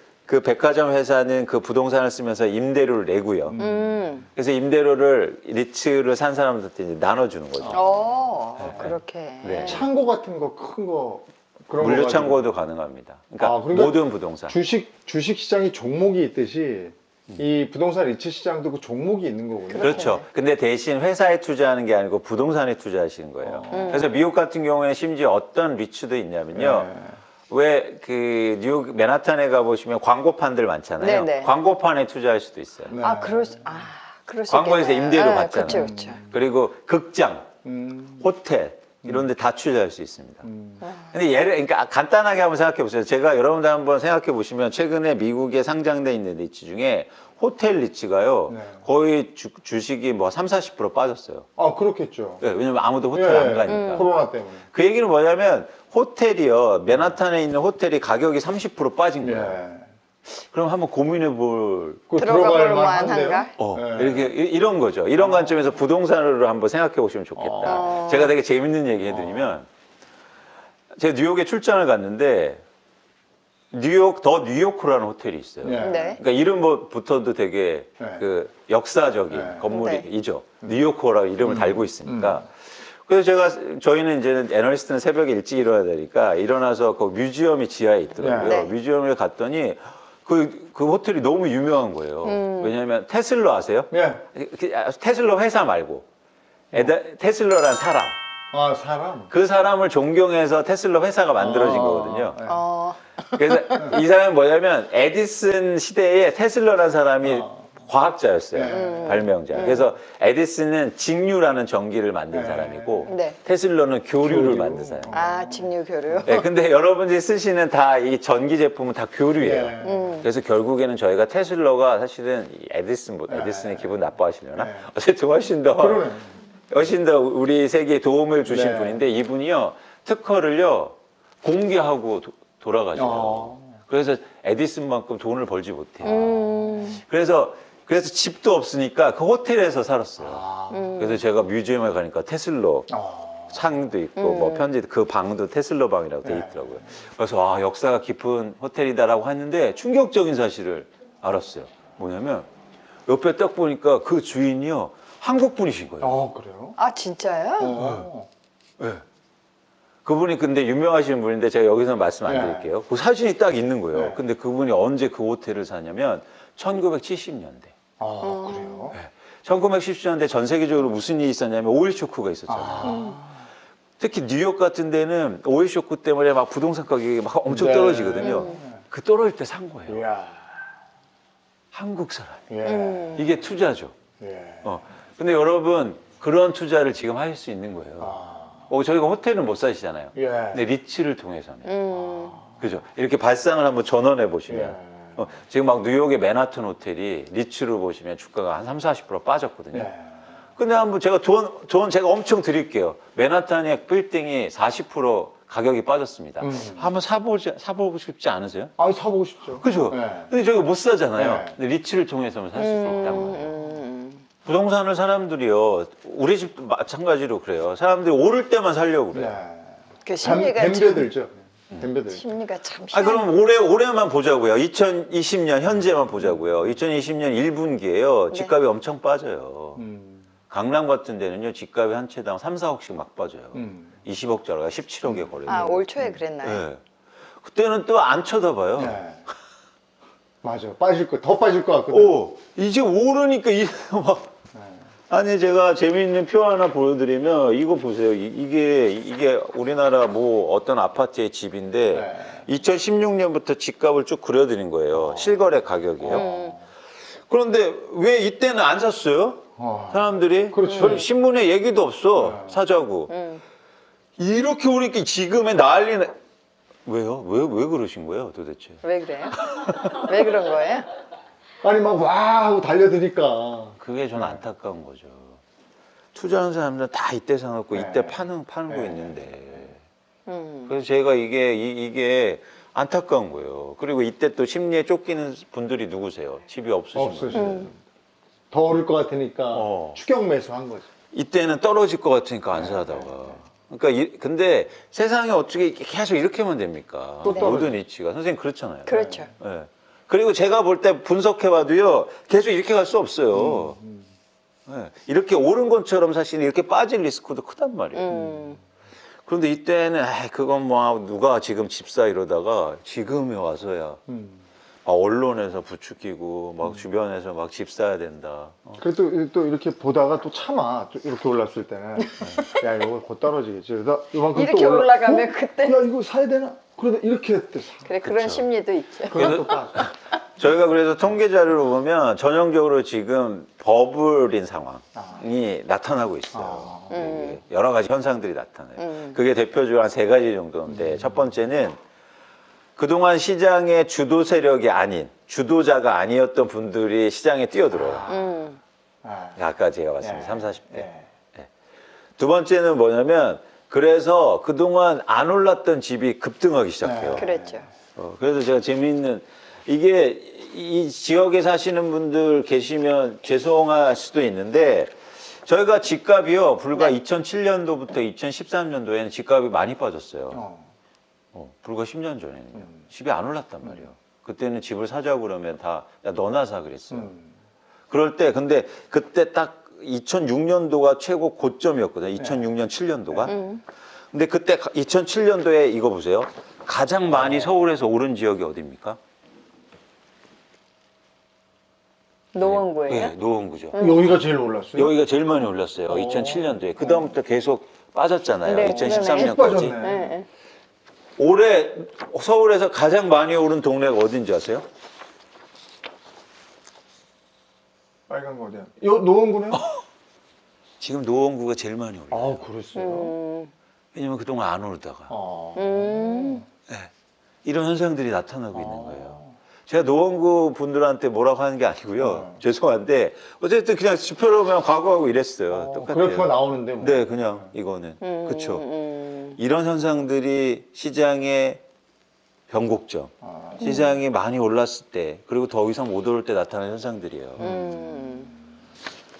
백화점 회사는 그 부동산을 쓰면서 임대료를 내고요. 그래서 임대료를 리츠를 산 사람들한테 이제 나눠주는 거죠. 그렇게. 네. 창고 같은 거 큰 거 그런 거 물류 가지고 창고도 가능합니다. 그러니까, 그러니까 모든 부동산. 주식 시장이 종목이 있듯이 이 부동산 리츠 시장도 그 종목이 있는 거군요. 그렇죠. 근데 대신 회사에 투자하는 게 아니고 부동산에 투자하시는 거예요. 그래서 미국 같은 경우에는 심지어 어떤 리츠도 있냐면요. 네. 왜 그 뉴욕 맨하탄에 가보시면 광고판들 많잖아요. 네네. 광고판에 투자할 수도 있어요. 네. 그럴 수 광고에서 임대료 받잖아요. 그렇죠, 그렇죠. 그리고 극장, 호텔 이런 데 다 투자할 수 있습니다. 근데 그러니까 간단하게 한번 생각해 보세요. 제가 여러분들 한번 생각해 보시면 최근에 미국에 상장돼 있는 리츠 중에 호텔 리츠가요. 네. 거의 주식이 뭐 3, 40% 빠졌어요. 그렇겠죠. 네, 왜냐면 아무도 호텔 안 가니까. 코로나 때문에. 그 얘기는 뭐냐면 호텔이요. 맨하탄에 있는 호텔이 가격이 30% 빠진 거예요. 예. 그럼 한번 고민해 볼 들어가 볼 만한데요? 만한가? 네. 이렇게 이런 거죠. 이런 관점에서 부동산으로 한번 생각해 보시면 좋겠다. 제가 되게 재밌는 얘기 해드리면 제가 뉴욕에 출장을 갔는데 더 뉴요크라는 호텔이 있어요. 네. 네. 그러니까 이름부터도 되게 네. 그 역사적인 네. 건물이죠. 뉴요커라고 이름을 달고 있으니까. 그래서 저희는 이제 애널리스트는 새벽에 일찍 일어나야 되니까 일어나서 그 뮤지엄이 지하에 있더라고요. 네. 뮤지엄에 갔더니 그 호텔이 너무 유명한 거예요. 왜냐하면 테슬라 아세요? 예. 테슬라 회사 말고 테슬라란 사람. 사람. 그 사람을 존경해서 테슬라 회사가 만들어진 거거든요. 네. 그래서 이 사람은 뭐냐면 에디슨 시대에 테슬라라는 사람이 과학자였어요. 발명자. 그래서 에디슨은 직류라는 전기를 만든 사람이고 네. 테슬라는 교류를 만든 사람. 직류 교류. 네, 근데 여러분들이 쓰시는 다 이 전기 제품은 다 교류예요. 네. 그래서 결국에는 저희가 테슬라가 사실은 이 에디슨의 기분 나빠하시려나? 네. 어쨌든 그러네. 훨씬 더 우리 세계에 도움을 주신 네. 분인데 이분이요 특허를요 공개하고 돌아가셔요. 그래서 에디슨만큼 돈을 벌지 못해요. 그래서 집도 없으니까 그 호텔에서 살았어요. 그래서 제가 뮤지엄에 가니까 테슬라 창도 있고 뭐 편지 그 방도 테슬라 방이라고 돼 있더라고요. 그래서 역사가 깊은 호텔이다라고 했는데 충격적인 사실을 알았어요. 뭐냐면 옆에 딱 보니까 그 주인이요 한국 분이신 거예요. 그래요? 진짜요? 네. 그분이 근데 유명하신 분인데 제가 여기서 말씀 안 드릴게요. 그 사진이 딱 있는 거예요. 네. 근데 그분이 언제 그 호텔을 사냐면 1970년대. 그래요? 1970년대 전 세계적으로 무슨 일이 있었냐면 오일 쇼크가 있었잖아요. 특히 뉴욕 같은 데는 오일 쇼크 때문에 막 부동산 가격이 막 엄청 네. 떨어지거든요. 그 떨어질 때 산 거예요. 이야. 한국 사람이. 예. 이게 투자죠. 예. 근데 여러분 그런 투자를 지금 하실 수 있는 거예요. 저희가 호텔은 못 사시잖아요. 예. 근데 리츠를 통해서는. 그죠? 이렇게 발상을 한번 전환해 보시면. 예. 지금 막 뉴욕의 맨하튼 호텔이 리츠로 보시면 주가가 한 30~40% 빠졌거든요. 예. 근데 한번 제가 돈 제가 엄청 드릴게요. 맨하탄의 빌딩이 40% 가격이 빠졌습니다. 한번 사보고 싶지 않으세요? 아, 사보고 싶죠. 그죠? 예. 근데 저희가 못 사잖아요. 네. 근데 리츠를 통해서만 살 수 있단 말이에요. 부동산을 사람들이요, 우리 집도 마찬가지로 그래요. 사람들이 오를 때만 살려고 그래요. 네. 그 심리가 덤벼들죠. 덤벼들. 심리가 참 아, 희한해. 그럼 올해만 보자고요. 2020년 현재만 보자고요. 2020년 1분기에요. 집값이 엄청 빠져요. 강남 같은 데는요, 집값이 한 채당 3~4억씩 막 빠져요. 20억짜리가 17억에 거래돼요. 아, 올 초에 그랬나요? 네. 그때는 또 안 쳐다봐요. 네. 맞아. 더 빠질 것 같거든. 오, 이제 오르니까 막. 아니, 제가 재미있는 표 하나 보여드리면, 이거 보세요. 이게 우리나라 뭐 어떤 아파트의 집인데, 2016년부터 집값을 쭉 그려드린 거예요. 실거래 가격이에요. 그런데 왜 이때는 안 샀어요? 사람들이? 그렇죠. 별 신문에 얘기도 없어. 사자고. 이렇게 오르니까 지금의 난리는. 왜요? 왜 그러신 거예요, 도대체? 왜 그래요? 왜 그런 거예요? 아니, 막 와! 하고 달려드니까. 그게 전 안타까운 거죠. 투자하는 사람들은 다 이때 사놓고 이때 파는 거 있는데. 그래서 제가 이게 안타까운 거예요. 그리고 이때 또 심리에 쫓기는 분들이 누구세요? 집이 없으신 분들. 더 오를 것 같으니까 추격 매수한 거죠. 이때는 떨어질 것 같으니까 안 사다가. 그러니까 근데 세상에 어떻게 계속 이렇게만 됩니까? 또 떨어져. 모든 이치가. 선생님 그렇잖아요. 그렇죠. 네. 그리고 제가 볼 때 분석해봐도요, 계속 이렇게 갈 수 없어요. 네. 이렇게 오른 것처럼 사실 이렇게 빠질 리스크도 크단 말이에요. 그런데 이때는, 그건 뭐, 누가 지금 집사 이러다가 지금에 와서야, 언론에서 부추기고, 막 주변에서 막 집 사야 된다. 그래도 또 이렇게 보다가 또 참아. 또 이렇게 올랐을 때는. 야, 이거 곧 떨어지겠지. 그래서 이만큼 이렇게 또 올라가면 그때. 야, 이거 사야 되나? 그러다 이렇게 했대. 그래, 그런 심리도 있죠. 그래서 또 빠져. 저희가 그래서 통계 자료를 보면 전형적으로 지금 버블인 상황이 나타나고 있어요. 이게 여러 가지 현상들이 나타나요. 그게 대표적으로 한 3가지 정도인데, 첫 번째는 그동안 시장의 주도 세력이 아닌, 주도자가 아니었던 분들이 시장에 뛰어들어요. 아까 제가 말씀드린 30, 40대. 두 번째는 뭐냐면, 그래서 그동안 안 올랐던 집이 급등하기 시작해요. 그랬죠. 그래서 제가 재미있는, 이게 이 지역에 사시는 분들 계시면 죄송할 수도 있는데, 저희가 집값이요, 불과 2007년도부터 2013년도에는 집값이 많이 빠졌어요. 불과 10년 전에는요. 집이 안 올랐단 말이에요. 그때는 집을 사자고 그러면 다, 야, 너나 사 그랬어요. 그럴 때, 근데 그때 딱 2006년도가 최고 고점이었거든요. 2006년, 7년도가. 근데 그때 2007년도에 이거 보세요. 가장 많이 서울에서 오른 지역이 어디입니까? 노원구예요? 네, 노원구죠. 여기가 제일 올랐어요? 여기가 제일 많이 올랐어요. 2007년도에. 그다음부터 계속 빠졌잖아요. 네, 2013년까지. 빠졌네. 네. 올해 서울에서 가장 많이 오른 동네가 어딘지 아세요? 빨간 거 어디야? 노원구네요? 지금 노원구가 제일 많이 올라요. 아, 그랬어요? 왜냐면 그동안 안 오르다가. 음. 네. 이런 현상들이 나타나고 있는 거예요. 제가 노원구 분들한테 뭐라고 하는 게 아니고요. 죄송한데 어쨌든 그냥 지표로 보면 과거하고 이랬어요. 똑같아요. 그래프가 나오는데 뭐. 네, 그냥 이거는 그렇죠. 이런 현상들이 시장의 변곡점, 시장이 많이 올랐을 때, 그리고 더 이상 못 오를 때 나타나는 현상들이에요.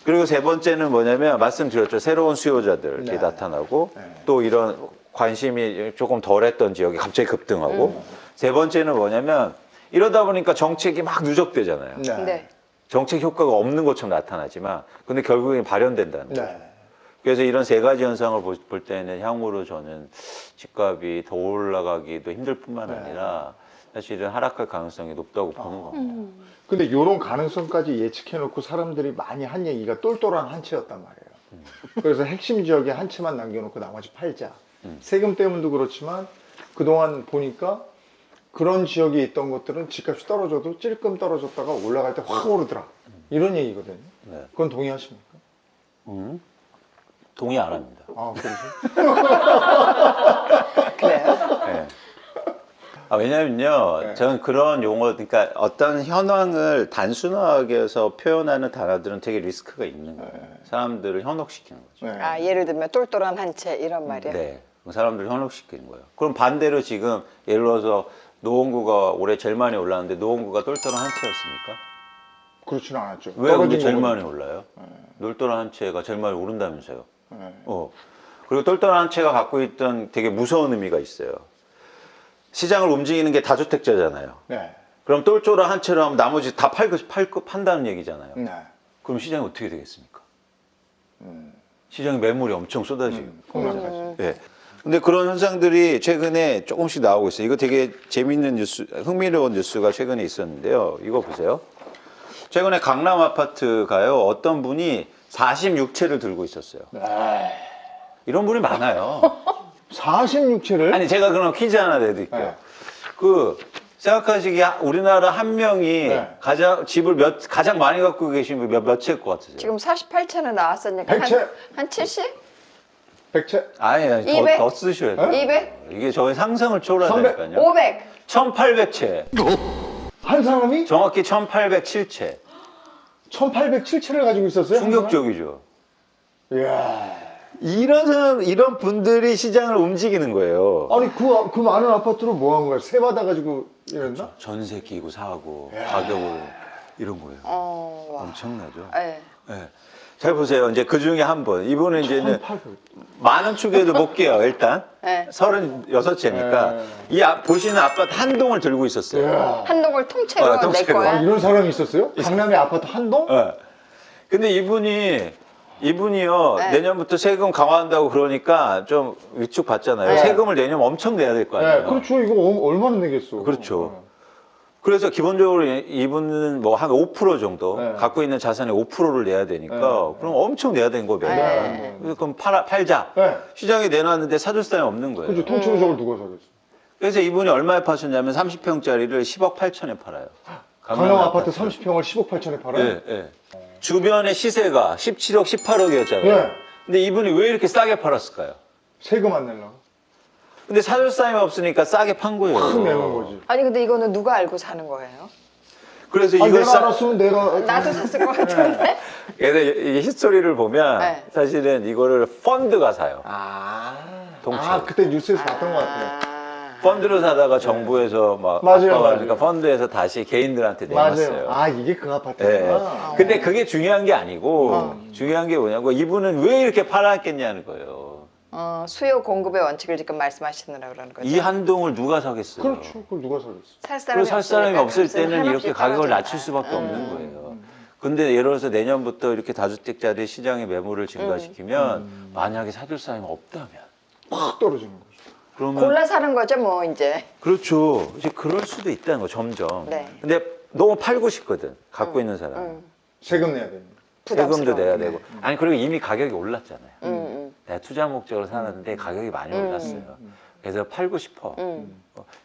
그리고 세 번째는 뭐냐면 말씀드렸죠. 새로운 수요자들이 네. 나타나고 네. 또 이런 관심이 조금 덜했던 지역이 갑자기 급등하고 세 번째는 뭐냐면 이러다 보니까 정책이 막 누적되잖아요. 네. 정책 효과가 없는 것처럼 나타나지만 근데 결국엔 발현된다는 거죠. 네. 그래서 이런 3가지 현상을 볼 때는 향후로 저는 집값이 더 올라가기도 힘들 뿐만 아니라 사실은 하락할 가능성이 높다고 보는 겁니다. 근데 이런 가능성까지 예측해놓고 사람들이 많이 한 얘기가 똘똘한 한 채였단 말이에요. 그래서 핵심 지역에 한 채만 남겨놓고 나머지 팔자. 세금 때문도 그렇지만 그동안 보니까 그런 지역에 있던 것들은 집값이 떨어져도 찔끔 떨어졌다가 올라갈 때 확 오르더라. 이런 얘기거든요. 네. 그건 동의하십니까? 동의 안 합니다. 아, 그러세요? 그래요? 네. 왜냐면요, 네. 저는 그런 용어, 그러니까 어떤 현황을 단순하게 해서 표현하는 단어들은 되게 리스크가 있는 거예요. 사람들을 현혹시키는 거죠. 네. 아, 예를 들면 똘똘한 한 채 이런 말이야. 네. 사람들을 현혹시키는 거예요. 그럼 반대로 지금 예를 들어서 노원구가 올해 제일 많이 올랐는데 노원구가 똘똘한 한 채였습니까? 그렇지는 않았죠. 왜 떨어진 우리 제일 거거든요. 많이 올라요? 똘똘한 한 채가 제일 많이 오른다면서요. 네. 그리고 똘똘한 한 채가 갖고 있던 되게 무서운 의미가 있어요. 시장을 움직이는 게 다주택자잖아요. 네. 그럼 똘똘한 한 채로 하면 나머지 다 판다는 얘기잖아요. 네. 그럼 시장이 어떻게 되겠습니까? 시장에 매물이 엄청 쏟아지고. 공감하죠. 네. 근데 그런 현상들이 최근에 조금씩 나오고 있어요. 이거 되게 재밌는 뉴스, 흥미로운 뉴스가 최근에 있었는데요. 이거 보세요. 최근에 강남 아파트가요, 어떤 분이 46채를 들고 있었어요. 이런 분이 많아요. 46채를? 아니, 제가 그럼 퀴즈 하나 내드릴게요. 네. 생각하시기에 우리나라 한 명이 네. 집을 가장 많이 갖고 계신 분 몇 채일 것 같으세요? 지금 48채는 나왔으니까 100채? 한 70? 100채? 아니, 200? 더 쓰셔야 돼요. 200? 이게 저희 상상을 초월하니까요. 500? 1800채. 한 사람이 정확히 1807채. 1807채를 가지고 있었어요? 충격적이죠. 이야. 이런 분들이 시장을 움직이는 거예요. 아니, 그 많은 아파트로 뭐 한 거야? 세 받아가지고 이랬나? 전세 끼고 사고, 가격을, 이런 거예요. 와. 엄청나죠. 네. 네. 잘 보세요. 이제 그 중에 한 분. 이분은 이제는 1800. 많은 축에도 볼게요, 일단. 네. 36채니까. 보시는 아파트 한 동을 들고 있었어요. 이야. 한동을 통째로 내 통째로. 아, 거야? 이런 사람이 있었어요? 강남에 아파트 한 동? 네. 근데 이분이요, 네. 내년부터 세금 강화한다고 그러니까 좀 위축 받잖아요. 네. 세금을 내년 엄청 내야 될 거 아니에요. 네, 그렇죠. 이거 얼마나 내겠어? 그렇죠. 그래서 기본적으로 이분은 뭐 한 5% 정도 네. 갖고 있는 자산의 5%를 내야 되니까 네. 그럼 엄청 내야 되는 거예요. 매달. 네. 그래서 그럼 팔자. 네. 시장에 내놨는데 사줄 사람이 없는 거예요. 그렇죠. 통째로 저걸 누가 사겠어? 그래서 이분이 얼마에 파셨냐면 30평짜리를 10억 8천에 팔아요. 강남 아파트 30평을 10억 8천에 팔아요? 네, 네. 주변의 시세가 17억, 18억이었잖아요. 네. 근데 이분이 왜 이렇게 싸게 팔았을까요? 세금 안 내려고. 근데 사줄 사람이 없으니까 싸게 판 거예요. 확 내는 거지. 아니 근데 이거는 누가 알고 사는 거예요? 그래서 아, 이걸 내가 알았으면 내가. 나도 샀을 것 같은데? 그래서 이게 히스토리를 보면 네. 사실은 이거를 펀드가 사요. 통째로. 아, 그때 뉴스에서 봤던 것 같아요. 펀드로 사다가 정부에서 막 맞아요, 아까우니까 맞아요. 펀드에서 다시 개인들한테 내놨어요. 맞아요. 아, 이게 그 네. 아파트구나. 근데 그게 중요한 게 아니고 중요한 게 뭐냐고 이분은 왜 이렇게 팔았겠냐는 거예요. 수요 공급의 원칙을 지금 말씀하시느라 그러는 거죠. 이 한동을 누가 사겠어요? 그렇죠. 그걸 누가 사겠어? 살 그리고 사람이 살 사람이 없으니까 없을 값은 때는 한없이 이렇게 가격을 떨어진다. 낮출 수밖에 없는 거예요. 근데 예를 들어서 내년부터 이렇게 다주택자들이 시장의 매물을 증가시키면 만약에 사줄 사람이 없다면 확 떨어지는 거죠. 그러면 골라 사는 거죠 뭐 이제. 그렇죠. 이제 그럴 수도 있다는 거 점점. 네. 근데 너무 팔고 싶거든. 갖고 있는 사람. 세금 내야 되는 세금도 부담스러워. 내야 되고. 아니 그리고 이미 가격이 올랐잖아요. 음. 내가 투자 목적으로 사는데 가격이 많이 올랐어요. 그래서 팔고 싶어.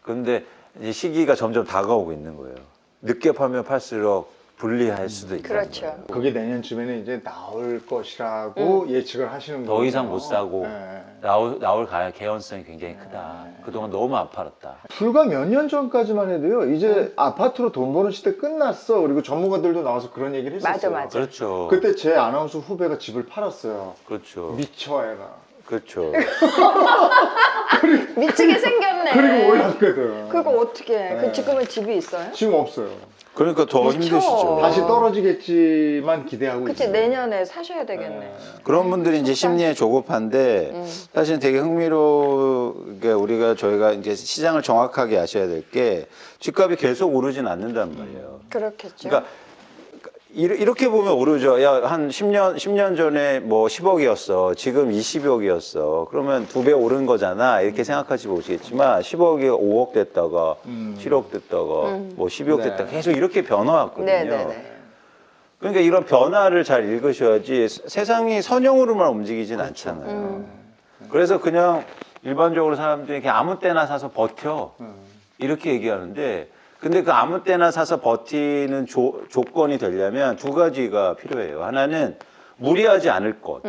그런데 이제 시기가 점점 다가오고 있는 거예요. 늦게 팔면 팔수록 불리할 수도 있다. 그렇죠. 그게 내년쯤에는 이제 나올 것이라고 예측을 하시는 거예요. 더 이상 못 사고 네. 나올 개연성이 굉장히 크다. 그동안 너무 안 팔았다. 불과 몇 년 전까지만 해도요. 이제 아파트로 돈 버는 시대 끝났어. 그리고 전문가들도 나와서 그런 얘기를 했었어요. 맞아. 그렇죠. 그때 제 아나운서 후배가 집을 팔았어요. 그렇죠. 미쳐 애가. 그렇죠. 미치게 생겼네. 그리고 올랐거든. 그거 어떻게? 해? 네. 그 지금은 집이 있어요? 지금 없어요. 그러니까 더 그렇죠. 힘드시죠. 다시 떨어지겠지만 기대하고 그치 있어요. 내년에 사셔야 되겠네. 그런 분들이 이제 심리에 조급한데 사실 되게 흥미롭게 저희가 이제 시장을 정확하게 아셔야 될 게 집값이 계속 오르진 않는단 말이에요. 그렇겠죠. 그러니까 이렇게 보면 오르죠. 야, 한 10년 전에 뭐 10억이었어. 지금 20억이었어. 그러면 2배 오른 거잖아. 이렇게 생각하시 보시겠지만 10억이 5억 됐다가 7억 됐다가 뭐 12억 네. 됐다가 계속 이렇게 변화왔거든요. 네네네. 그러니까 이런 변화를 잘 읽으셔야지 세상이 선형으로만 움직이진 않잖아요. 그래서 그냥 일반적으로 사람들이 그냥 아무 때나 사서 버텨. 이렇게 얘기하는데 근데 그 아무 때나 사서 버티는 조건이 되려면 두 가지가 필요해요. 하나는 무리하지 않을 것.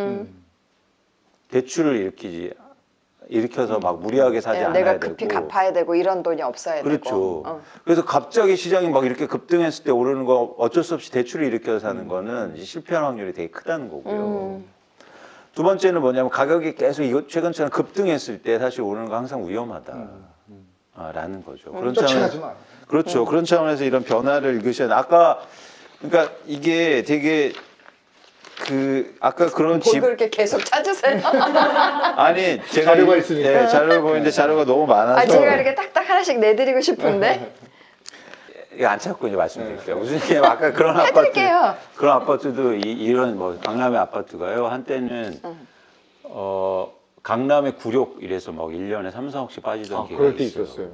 대출을 일으켜서 막 무리하게 사지 네, 않아야 내가 되고. 급히 갚아야 되고 이런 돈이 없어야 그렇죠. 되고. 그래서 갑자기 시장이 막 이렇게 급등했을 때 오르는 거 어쩔 수 없이 대출을 일으켜서 사는 거는 이제 실패할 확률이 되게 크다는 거고요. 두 번째는 뭐냐면 가격이 계속 이거 최근처럼 급등했을 때 사실 오르는 거 항상 위험하다라는 거죠. 그런 쫓아가지 마. 그렇죠. 그런 차원에서 이런 변화를 읽으셔야 돼. 아까 그러니까 이게 되게 아까 그런 뭘 그렇게 계속 찾으세요? 아니 제가 자료가 있으니까. 네, 자료를 보는데 자료가 너무 많아서 아, 제가 이렇게 딱딱 하나씩 내드리고 싶은데. 이거 안 찾고 이제 말씀드릴게요. 무슨 얘기냐면 아까 그런 해드릴게요. 그런 아파트도 이런 뭐 강남의 아파트가요. 한때는 강남의 굴욕 이래서 막 1년에 3, 4억씩 빠지던 기회가 그럴 때 있어요. 있었어요.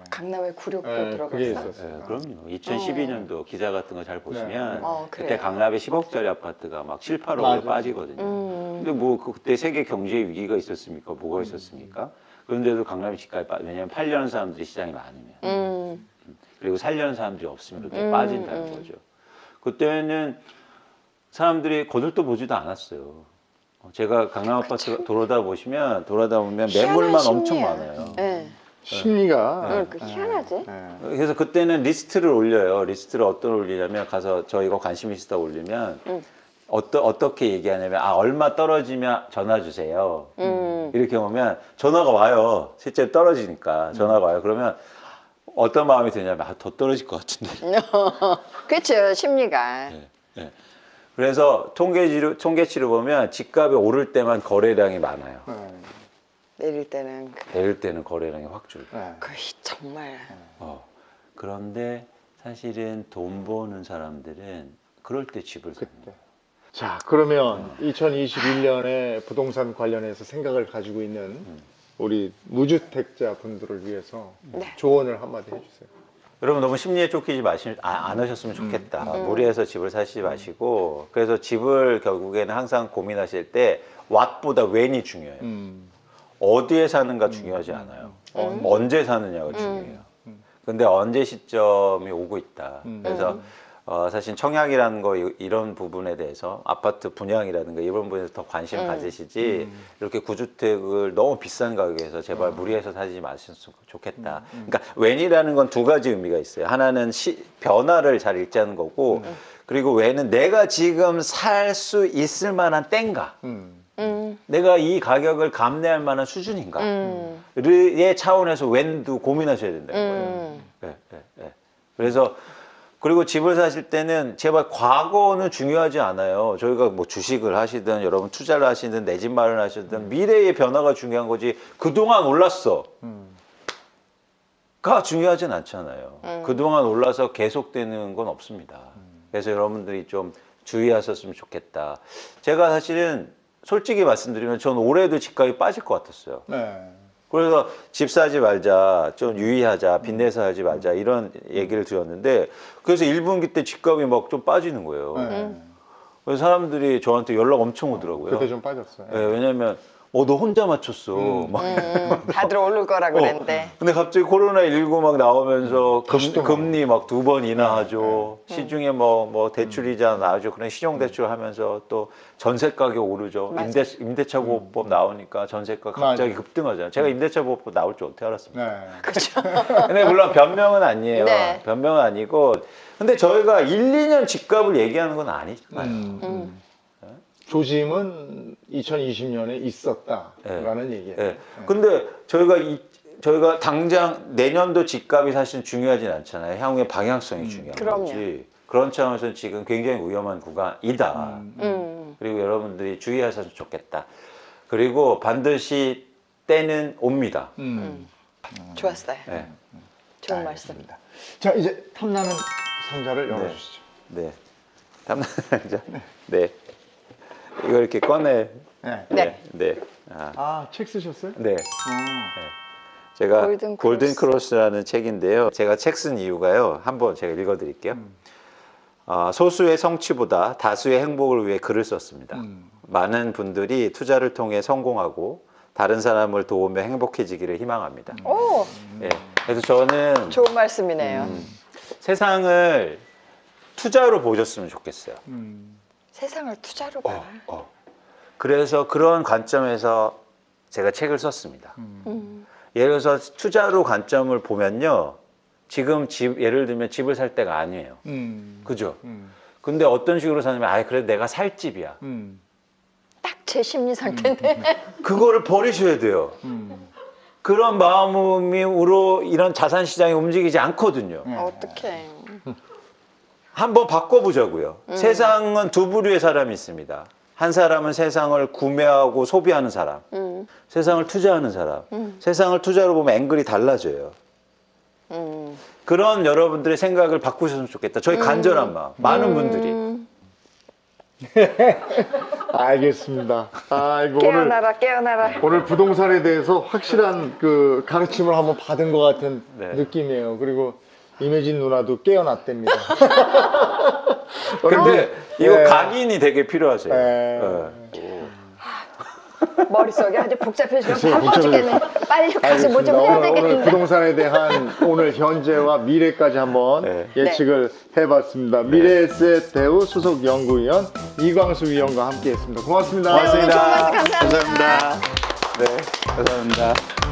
강남의 굴욕도 그게 들어갔어. 있었어요. 네, 그럼요. 2012년도 기사 같은 거 잘 보시면 그래요? 그때 강남에 10억짜리 아파트가 막 7, 8억에 맞아요. 빠지거든요. 근데 뭐 그때 세계 경제 위기가 있었습니까? 뭐가 있었습니까? 그런데도 강남이 집값이 왜냐면 팔려는 사람들이 시장이 많으면 그리고 살려는 사람들이 없으면 그렇게 빠진다는 거죠. 그때는 사람들이 거들떠 보지도 않았어요. 제가 강남 아파트 돌아다 보면 매물만 희한한 엄청 심리야. 많아요. 네. 심리가 그 희한하지? 그래서 그때는 리스트를 올려요. 리스트를 어떤 올리냐면 가서 저 이거 관심 있다 올리면 어떻게 얘기하냐면 얼마 떨어지면 전화 주세요. 이렇게 오면 전화가 와요. 실제 떨어지니까 전화가 와요. 그러면 어떤 마음이 드냐면 더 떨어질 것 같은데. 그렇죠, 심리가. 네. 그래서 통계치를 보면 집값이 오를 때만 거래량이 많아요. 내릴 때는 내릴 때는 거래량이 확 줄고. 거의 정말. 그런데 사실은 돈 버는 사람들은 그럴 때 집을 삽니다. 그때. 자, 그러면 2021년에 부동산 관련해서 생각을 가지고 있는 우리 무주택자 분들을 위해서 네. 조언을 한마디 해주세요. 여러분 너무 심리에 쫓기지 않으셨으면 좋겠다. 무리해서 집을 사시지 마시고 그래서 집을 결국에는 항상 고민하실 때 what보다 when이 중요해요. 어디에 사는가 중요하지 않아요. 언제 사느냐가 중요해요. 근데 언제 시점이 오고 있다. 그래서 사실 청약이라는 거 이런 부분에 대해서 아파트 분양이라든가 이런 부분에서 더 관심을 가지시지 이렇게 구주택을 너무 비싼 가격에서 제발 무리해서 사지 마셨으면 좋겠다. 그러니까 when이라는 건 두 가지 의미가 있어요. 하나는 변화를 잘 읽자는 거고 그리고 when은 내가 지금 살 수 있을 만한 때인가. 내가 이 가격을 감내할 만한 수준인가? 의 차원에서 when도 고민하셔야 된다는 거예요. 네. 그래서 그리고 집을 사실 때는 제발 과거는 중요하지 않아요. 저희가 뭐 주식을 하시든 여러분 투자를 하시든 내 집 마련하시든 미래의 변화가 중요한 거지. 그동안 올랐어. 가 중요하진 않잖아요. 그동안 올라서 계속되는 건 없습니다. 그래서 여러분들이 좀 주의하셨으면 좋겠다. 제가 사실은 솔직히 말씀드리면 전 올해도 집값이 빠질 것 같았어요. 그래서 집 사지 말자, 좀 유의하자, 빚내서 하지 말자 이런 얘기를 드렸는데 그래서 1분기 때 집값이 막 좀 빠지는 거예요. 그래서 사람들이 저한테 연락 엄청 오더라고요. 그때 좀 빠졌어요. 네, 왜냐면 너 혼자 맞췄어. 막 다들 오를 거라 그랬는데. 근데 갑자기 코로나19 막 나오면서 다시 또 금리 막 2번 인하하죠. 시중에 뭐 대출이자 나오죠. 그런 신용대출 하면서 또 전세 가격 오르죠. 임대차 보호법 나오니까 전세가 갑자기 맞아. 급등하잖아요. 제가 임대차 보호법 나올 줄 어떻게 알았습니까? 그렇죠. 근데 물론 변명은 아니에요. 네. 변명은 아니고. 근데 저희가 1, 2년 집값을 얘기하는 건 아니잖아요. 조짐은 2020년에 있었다라는 얘기예요. 네. 근데 저희가 당장 내년도 집값이 사실 중요하진 않잖아요. 향후의 방향성이 중요한 그럼요. 거지. 그런 차원에서 지금 굉장히 위험한 구간이다. 그리고 여러분들이 주의하셔서 좋겠다. 그리고 반드시 때는 옵니다. 좋았어요. 네. 좋은 말씀. 자, 이제 탐나는 상자를 열어주시죠. 네. 담당자. 네. 이거 이렇게 꺼내. 네. 네. 책 쓰셨어요? 네. 제가 골든 골든 크로스라는 책인데요. 제가 책 쓴 이유가요. 한번 제가 읽어드릴게요. 소수의 성취보다 다수의 행복을 위해 글을 썼습니다. 많은 분들이 투자를 통해 성공하고 다른 사람을 도우며 행복해지기를 희망합니다. 오, 네. 그래서 저는 좋은 말씀이네요. 그래서 그런 관점에서 제가 책을 썼습니다. 예를 들어서 투자로 관점을 보면요. 지금 예를 들면 집을 살 때가 아니에요. 그죠? 근데 어떤 식으로 사냐면, 그래도 내가 살 집이야. 딱 제 심리 상태인데. 그거를 버리셔야 돼요. 그런 마음으로 이런 자산 시장이 움직이지 않거든요. 어떡해. 한번 바꿔보자고요. 세상은 두 부류의 사람이 있습니다. 한 사람은 세상을 구매하고 소비하는 사람, 세상을 투자하는 사람. 세상을 투자로 보면 앵글이 달라져요. 그런 여러분들의 생각을 바꾸셨으면 좋겠다. 저희 간절한 마음, 많은 분들이. 알겠습니다. 이거 깨어나라, 깨어나라. 오늘 부동산에 대해서 확실한 그 가르침을 한번 받은 것 같은 네. 느낌이에요. 그리고 임혜진 누나도 깨어났답니다. 근데 이거 예. 각인이 되게 필요하세요. 예. 머릿속에 아주 복잡해지고 그치, 바빠 죽겠네. 빨리 가서 뭐 좀 알겠습니다. 해야 오늘 되겠는데. 부동산에 대한 오늘 현재와 미래까지 한번 네. 예측을 해봤습니다. 미래에셋 배우 수석 연구위원 이광수 위원과 함께했습니다. 고맙습니다. 네, 오늘 좋은 말씀 감사합니다. 감사합니다. 네, 감사합니다.